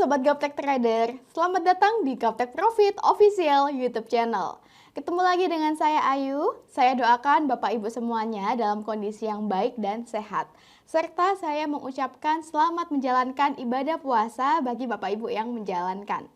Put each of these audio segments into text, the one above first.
Sobat Gaptek Trader, selamat datang di Gaptek Profit Official YouTube channel. Ketemu lagi dengan saya Ayu. Saya doakan Bapak Ibu semuanya dalam kondisi yang baik dan sehat. Serta saya mengucapkan selamat menjalankan ibadah puasa bagi Bapak Ibu yang menjalankan.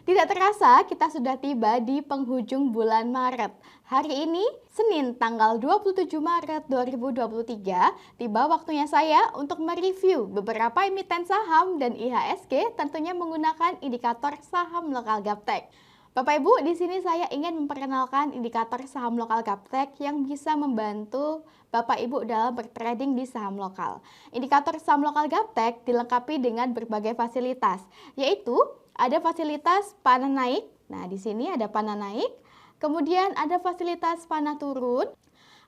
Tidak terasa kita sudah tiba di penghujung bulan Maret. Hari ini, Senin tanggal 27 Maret 2023, tiba waktunya saya untuk mereview beberapa emiten saham dan IHSG tentunya menggunakan indikator saham lokal Gaptek. Bapak Ibu, di sini saya ingin memperkenalkan indikator saham lokal Gaptek yang bisa membantu Bapak Ibu dalam bertrading di saham lokal. Indikator saham lokal Gaptek dilengkapi dengan berbagai fasilitas, yaitu ada fasilitas panah naik. Nah, di sini ada panah naik. Kemudian ada fasilitas panah turun.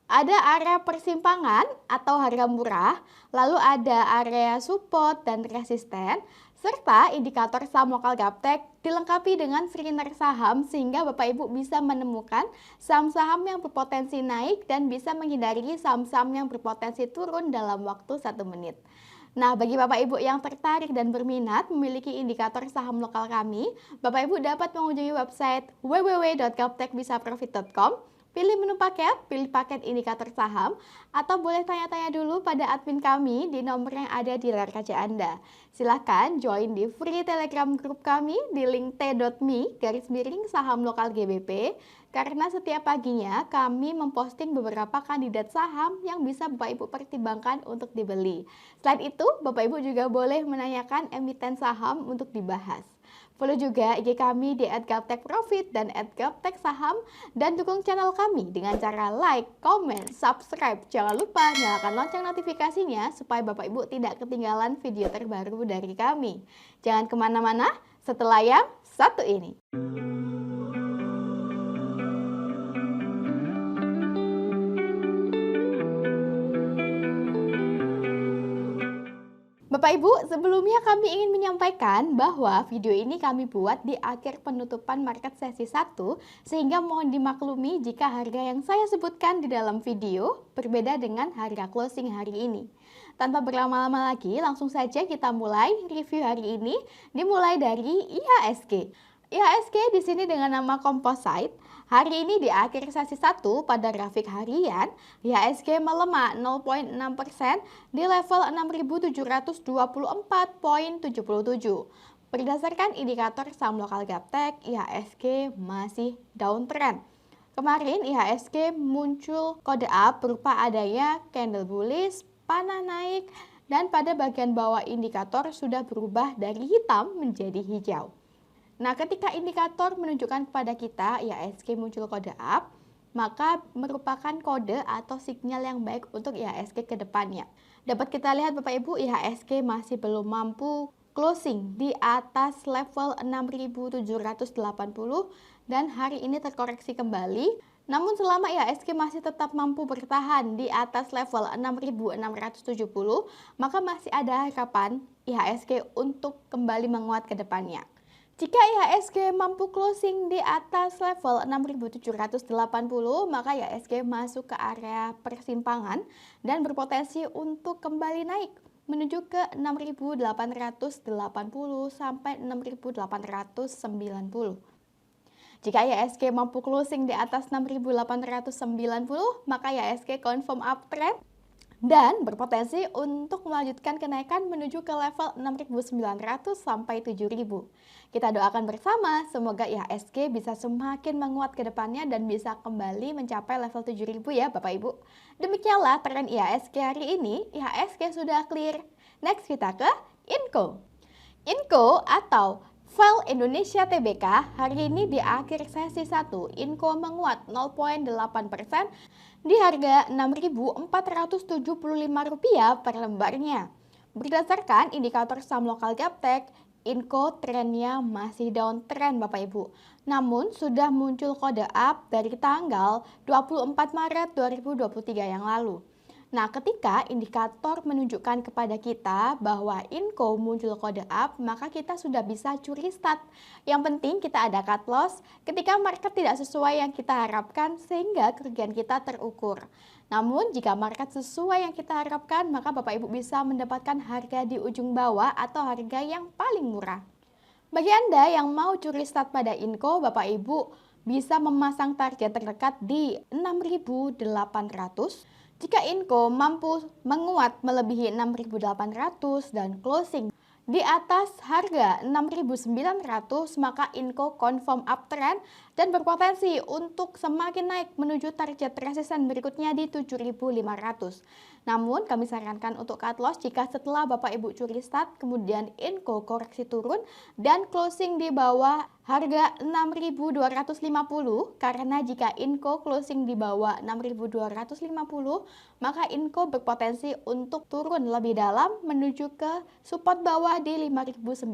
Ada area persimpangan atau harga murah. Lalu ada area support dan resisten. Serta indikator saham lokal Gaptek dilengkapi dengan screener saham sehingga Bapak Ibu bisa menemukan saham-saham yang berpotensi naik dan bisa menghindari saham-saham yang berpotensi turun dalam waktu 1 menit. Nah, bagi Bapak Ibu yang tertarik dan berminat memiliki indikator saham lokal kami, Bapak Ibu dapat mengunjungi website www.gaptekbisaprofit.com, pilih menu paket, pilih paket indikator saham, atau boleh tanya-tanya dulu pada admin kami di nomor yang ada di layar kaca Anda. Silahkan join di free telegram group kami di link t.me/saham lokal GBP, karena setiap paginya kami memposting beberapa kandidat saham yang bisa Bapak Ibu pertimbangkan untuk dibeli. Selain itu, Bapak Ibu juga boleh menanyakan emiten saham untuk dibahas. Follow juga IG kami di @gaptekprofit dan @gapteksaham dan dukung channel kami dengan cara like, comment, subscribe. Jangan lupa nyalakan lonceng notifikasinya supaya Bapak Ibu tidak ketinggalan video terbaru dari kami. Jangan kemana-mana setelah yang satu ini. Bapak Ibu, sebelumnya kami ingin menyampaikan bahwa video ini kami buat di akhir penutupan market sesi 1, sehingga mohon dimaklumi jika harga yang saya sebutkan di dalam video berbeda dengan harga closing hari ini. Tanpa berlama-lama lagi, langsung saja kita mulai review hari ini, dimulai dari IHSG. IHSG di sini dengan nama Composite. Hari ini di akhir sesi 1 pada grafik harian, IHSG melemah 0,6% di level 6.724,77. Berdasarkan indikator saham lokal Gaptek, IHSG masih downtrend. Kemarin IHSG muncul kode up berupa adanya candle bullish, panah naik, dan pada bagian bawah indikator sudah berubah dari hitam menjadi hijau. Nah, ketika indikator menunjukkan kepada kita IHSG muncul kode up, maka merupakan kode atau sinyal yang baik untuk IHSG ke depannya. Dapat kita lihat Bapak Ibu, IHSG masih belum mampu closing di atas level 6.780 dan hari ini terkoreksi kembali. Namun selama IHSG masih tetap mampu bertahan di atas level 6.670, maka masih ada harapan IHSG untuk kembali menguat ke depannya. Jika IHSG mampu closing di atas level 6.780, maka IHSG masuk ke area persimpangan dan berpotensi untuk kembali naik menuju ke 6.880 sampai 6.890. Jika IHSG mampu closing di atas 6.890, maka IHSG confirm uptrend dan berpotensi untuk melanjutkan kenaikan menuju ke level 6.900 sampai 7.000. Kita doakan bersama semoga IHSG bisa semakin menguat ke depannya dan bisa kembali mencapai level 7.000 ya Bapak Ibu. Demikianlah tren IHSG hari ini. IHSG sudah clear. Next kita ke Inco. Inco atau File Indonesia Tbk hari ini di akhir sesi 1, Inco menguat 0,8% di harga Rp6.475 per lembarnya. Berdasarkan indikator saham lokal Gaptek, Inco trennya masih downtrend Bapak Ibu. Namun sudah muncul kode up dari tanggal 24 Maret 2023 yang lalu. Nah, ketika indikator menunjukkan kepada kita bahwa Inco muncul kode up, maka kita sudah bisa curi start. Yang penting kita ada cut loss ketika market tidak sesuai yang kita harapkan sehingga kerugian kita terukur. Namun, jika market sesuai yang kita harapkan, maka Bapak Ibu bisa mendapatkan harga di ujung bawah atau harga yang paling murah. Bagi Anda yang mau curi start pada Inco, Bapak Ibu bisa memasang target terdekat di 6.800. Jika Inco mampu menguat melebihi 6.800 dan closing di atas harga 6.900, maka Inco confirm uptrend dan berpotensi untuk semakin naik menuju target resisten berikutnya di 7.500. Namun kami sarankan untuk cut loss jika setelah Bapak Ibu curi start kemudian Inco koreksi turun dan closing di bawah harga 6.250, karena jika Inco closing di bawah 6.250 maka Inco berpotensi untuk turun lebih dalam menuju ke support bawah di 5.900.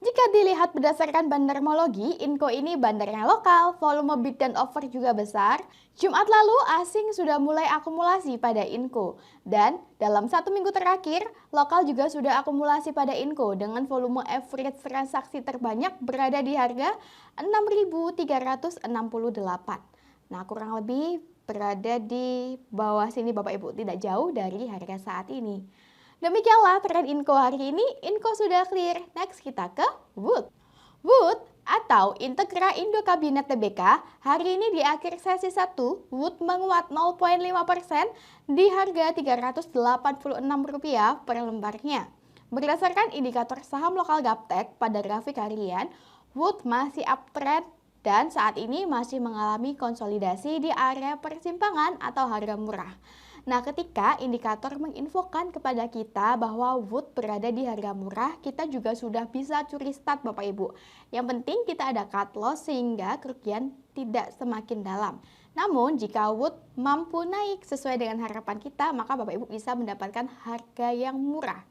Jika dilihat berdasarkan bandarmologi, Inco ini bandarnya lokal, volume bid dan offer juga besar. Jumat lalu asing sudah mulai akumulasi pada Inco dan dalam 1 minggu terakhir lokal juga sudah akumulasi pada Inco dengan volume average transaksi terbanyak berada di harga 6.368. Nah, kurang lebih berada di bawah sini Bapak Ibu, tidak jauh dari harga saat ini. Demikianlah tren Inco hari ini. Inco sudah clear. Next kita ke Wood. Wood atau Integra Indo Kabinet Tbk hari ini di akhir sesi 1, Wood menguat 0,5% di harga Rp386 per lembarnya. Berdasarkan indikator saham lokal Gaptek pada grafik harian, Wood masih uptrend dan saat ini masih mengalami konsolidasi di area persimpangan atau harga murah. Nah, ketika indikator menginfokan kepada kita bahwa Wood berada di harga murah, kita juga sudah bisa curi start Bapak Ibu. Yang penting kita ada cut loss sehingga kerugian tidak semakin dalam. Namun jika Wood mampu naik sesuai dengan harapan kita, maka Bapak Ibu bisa mendapatkan harga yang murah.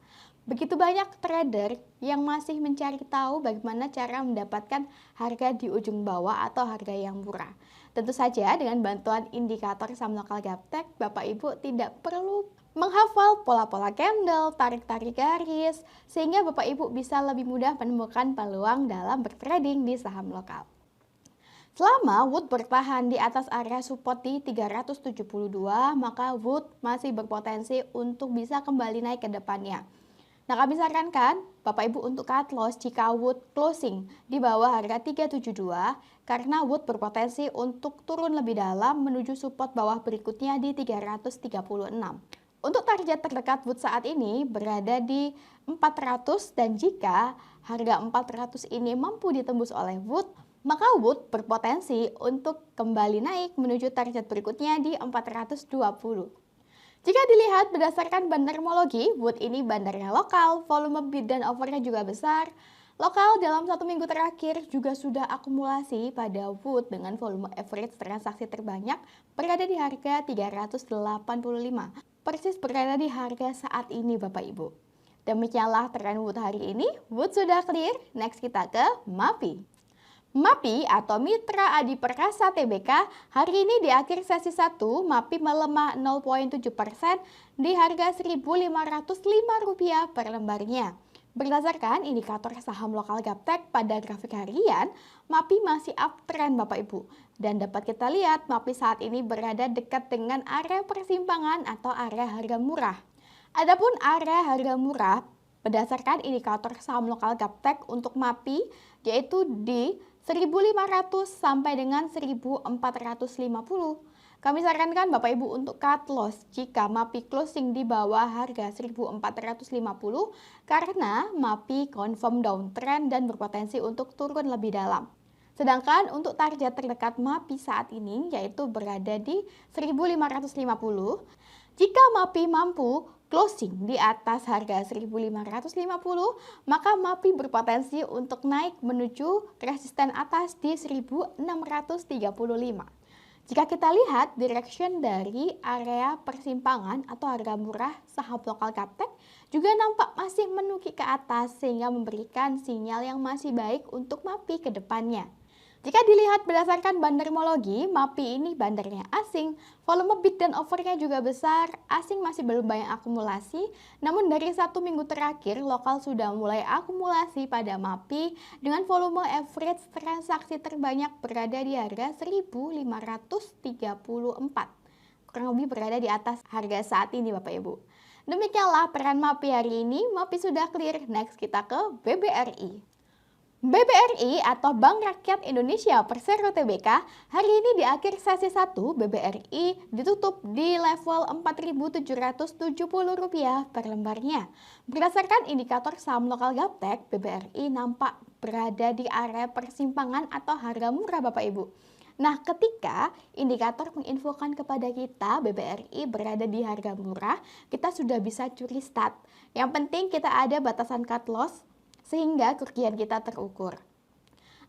Begitu banyak trader yang masih mencari tahu bagaimana cara mendapatkan harga di ujung bawah atau harga yang murah. Tentu saja dengan bantuan indikator saham lokal Gaptek, Bapak Ibu tidak perlu menghafal pola-pola candle, tarik-tarik garis, sehingga Bapak Ibu bisa lebih mudah menemukan peluang dalam bertrading di saham lokal. Selama Wood bertahan di atas area support di 372, maka Wood masih berpotensi untuk bisa kembali naik ke depannya. Nah, kami sarankan Bapak Ibu untuk cut loss jika Wood closing di bawah harga 372 karena Wood berpotensi untuk turun lebih dalam menuju support bawah berikutnya di 336. Untuk target terdekat Wood saat ini berada di 400 dan jika harga 400 ini mampu ditembus oleh Wood, maka Wood berpotensi untuk kembali naik menuju target berikutnya di 420. Jika dilihat berdasarkan bandarmologi, Wood ini bandarnya lokal, volume bid dan offernya juga besar. Lokal dalam 1 minggu terakhir juga sudah akumulasi pada Wood dengan volume average transaksi terbanyak berada di harga 385. Persis berada di harga saat ini Bapak Ibu. Demikianlah tren Wood hari ini. Wood sudah clear, next kita ke MAPI. MAPI atau Mitra Adi Perkasa Tbk hari ini di akhir sesi 1, MAPI melemah 0,7% di harga Rp1.505 per lembarnya. Berdasarkan indikator saham lokal Gaptek pada grafik harian, MAPI masih uptrend Bapak Ibu. Dan dapat kita lihat MAPI saat ini berada dekat dengan area persimpangan atau area harga murah. Adapun area harga murah berdasarkan indikator saham lokal Gaptek untuk MAPI yaitu di 1.500 sampai dengan 1.450. Kami sarankan Bapak Ibu untuk cut loss jika MAPI closing di bawah harga 1.450 karena MAPI confirm downtrend dan berpotensi untuk turun lebih dalam. Sedangkan untuk target terdekat MAPI saat ini yaitu berada di 1.550. Jika MAPI mampu closing di atas harga 1.550, maka MAPI berpotensi untuk naik menuju resisten atas di 1.635. Jika kita lihat direction dari area persimpangan atau harga murah saham lokal Gaptek juga nampak masih menukik ke atas sehingga memberikan sinyal yang masih baik untuk MAPI ke depannya. Jika dilihat berdasarkan bandarmologi, MAPI ini bandarnya asing, volume bid dan offernya juga besar, asing masih belum banyak akumulasi, namun dari 1 minggu terakhir, lokal sudah mulai akumulasi pada MAPI dengan volume average transaksi terbanyak berada di harga 1.534. Kurang lebih berada di atas harga saat ini Bapak Ibu. Demikianlah peran MAPI hari ini, MAPI sudah clear, next kita ke BBRI. BBRI atau Bank Rakyat Indonesia Persero Tbk hari ini di akhir sesi 1 BBRI ditutup di level Rp4.770 per lembarnya. Berdasarkan indikator saham lokal Gaptek, BBRI nampak berada di area persimpangan atau harga murah Bapak Ibu. Nah, ketika indikator menginfokan kepada kita BBRI berada di harga murah, kita sudah bisa curi start. Yang penting kita ada batasan cut loss sehingga kerugian kita terukur.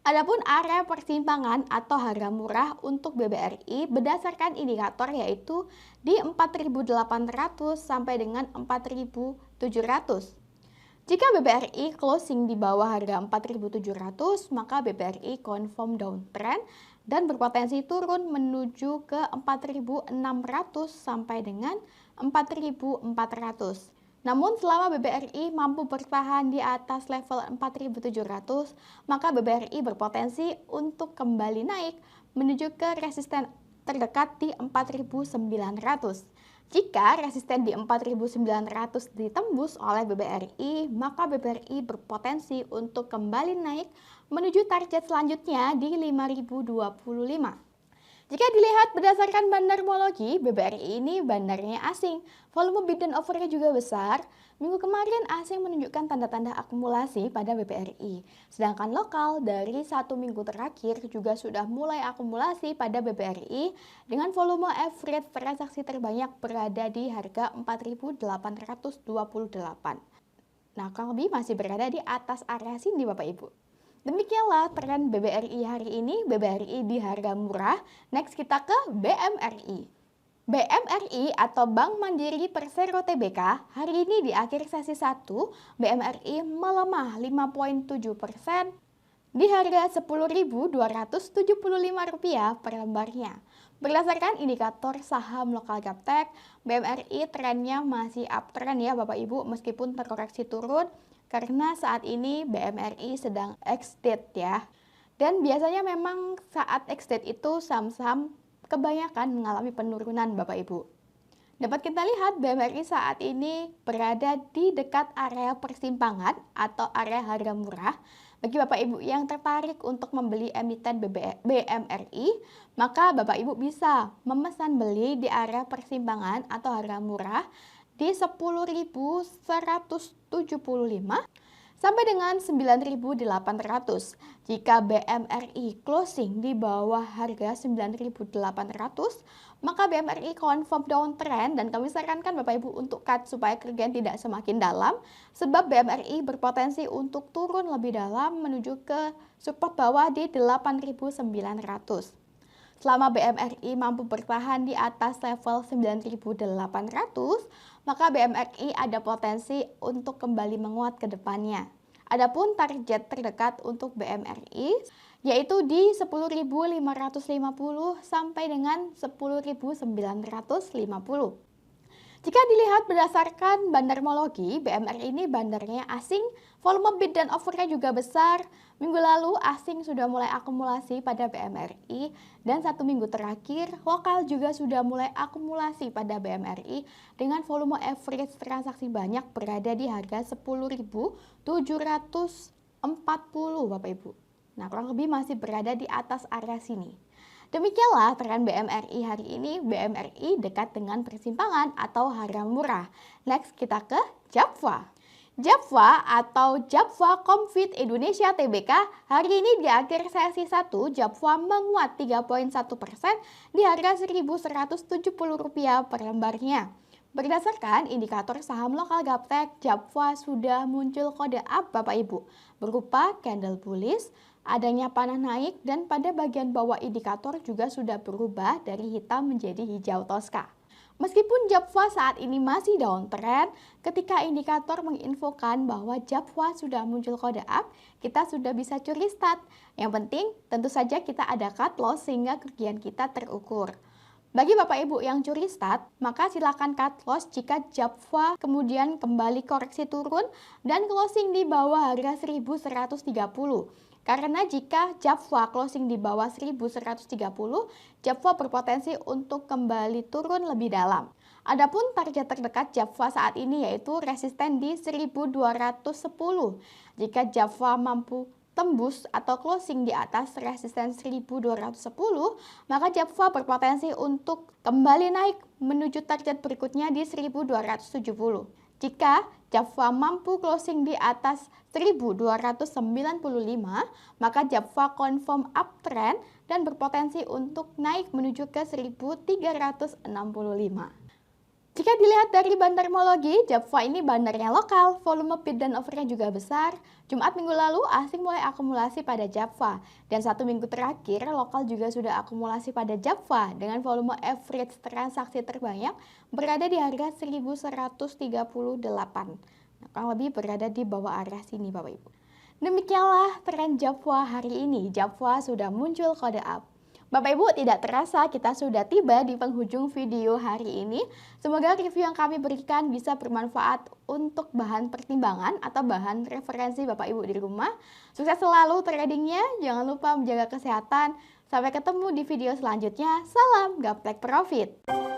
Adapun area persimpangan atau harga murah untuk BBRI berdasarkan indikator yaitu di 4.800 sampai dengan 4.700. Jika BBRI closing di bawah harga 4.700, maka BBRI confirm downtrend dan berpotensi turun menuju ke 4.600 sampai dengan 4.400. Namun selama BBRI mampu bertahan di atas level 4.700, maka BBRI berpotensi untuk kembali naik menuju ke resisten terdekat di 4.900. Jika resisten di 4.900 ditembus oleh BBRI, maka BBRI berpotensi untuk kembali naik menuju target selanjutnya di 5.025. Jika dilihat berdasarkan bandarmologi, BBRI ini bandarnya asing. Volume bid dan offernya juga besar. Minggu kemarin asing menunjukkan tanda-tanda akumulasi pada BBRI. Sedangkan lokal dari 1 minggu terakhir juga sudah mulai akumulasi pada BBRI dengan volume average transaksi terbanyak berada di harga 4.828. Nah, kurang lebih masih berada di atas area sini Bapak Ibu. Demikianlah tren BBRI hari ini, BBRI di harga murah. Next kita ke BMRI. BMRI atau Bank Mandiri Persero Tbk hari ini di akhir sesi 1, BMRI melemah 5,7% di harga Rp10.275 per lembarnya. Berdasarkan indikator saham lokal Gaptek, BMRI trennya masih uptrend ya Bapak Ibu meskipun terkoreksi turun. Karena saat ini BMRI sedang ex-date ya. Dan biasanya memang saat ex-date itu saham-saham kebanyakan mengalami penurunan Bapak Ibu. Dapat kita lihat BMRI saat ini berada di dekat area persimpangan atau area harga murah. Bagi Bapak Ibu yang tertarik untuk membeli emiten BMRI, maka Bapak Ibu bisa memesan beli di area persimpangan atau harga murah di 10.175 sampai dengan 9.800. Jika BMRI closing di bawah harga 9.800, maka BMRI confirm downtrend dan kami sarankan Bapak Ibu untuk cut supaya kerugian tidak semakin dalam sebab BMRI berpotensi untuk turun lebih dalam menuju ke support bawah di 8.900. Selama BMRI mampu bertahan di atas level 9.800, maka BMRI ada potensi untuk kembali menguat ke depannya. Adapun target terdekat untuk BMRI yaitu di 10.550 sampai dengan 10.950. Jika dilihat berdasarkan bandarmologi, BMRI ini bandarnya asing, volume bid dan offernya juga besar. Minggu lalu asing sudah mulai akumulasi pada BMRI dan 1 minggu terakhir lokal juga sudah mulai akumulasi pada BMRI dengan volume average transaksi banyak berada di harga 10.740 Bapak Ibu. Nah, kurang lebih masih berada di atas area sini. Demikianlah tren BMRI hari ini. BMRI dekat dengan persimpangan atau harga murah. Next kita ke JAPFA. JAPFA atau JAPFA Comfit Indonesia Tbk hari ini di akhir sesi 1 JAPFA menguat 3,1% di harga Rp1.170 per lembarnya. Berdasarkan indikator saham lokal Gaptek, JAPFA sudah muncul kode up Bapak Ibu berupa candle bullish, adanya panah naik dan pada bagian bawah indikator juga sudah berubah dari hitam menjadi hijau toska. Meskipun JAPFA saat ini masih downtrend, ketika indikator menginfokan bahwa JAPFA sudah muncul kode up, kita sudah bisa curi start. Yang penting tentu saja kita ada cut loss sehingga kerugian kita terukur. Bagi Bapak Ibu yang curi start, maka silakan cut loss jika JAPFA kemudian kembali koreksi turun dan closing di bawah harga 1.130. Karena jika JAPFA closing di bawah 1.130, JAPFA berpotensi untuk kembali turun lebih dalam. Adapun target terdekat JAPFA saat ini yaitu resisten di 1.210. Jika JAPFA mampu tembus atau closing di atas resisten 1210, maka Java berpotensi untuk kembali naik menuju target berikutnya di 1270. Jika Java mampu closing di atas 1295, maka Java confirm uptrend dan berpotensi untuk naik menuju ke 1365. Jika dilihat dari bandarmologi, Java ini bandarnya lokal, volume bid dan offernya juga besar. Jumat minggu lalu, asing mulai akumulasi pada Java. Dan 1 minggu terakhir, lokal juga sudah akumulasi pada Java dengan volume average transaksi terbanyak berada di harga 1138. Nah, kurang lebih berada di bawah arah sini Bapak Ibu. Demikianlah tren Java hari ini. Java sudah muncul kode up. Bapak Ibu, tidak terasa kita sudah tiba di penghujung video hari ini. Semoga review yang kami berikan bisa bermanfaat untuk bahan pertimbangan atau bahan referensi Bapak Ibu di rumah. Sukses selalu tradingnya, jangan lupa menjaga kesehatan. Sampai ketemu di video selanjutnya. Salam Gaplek Profit!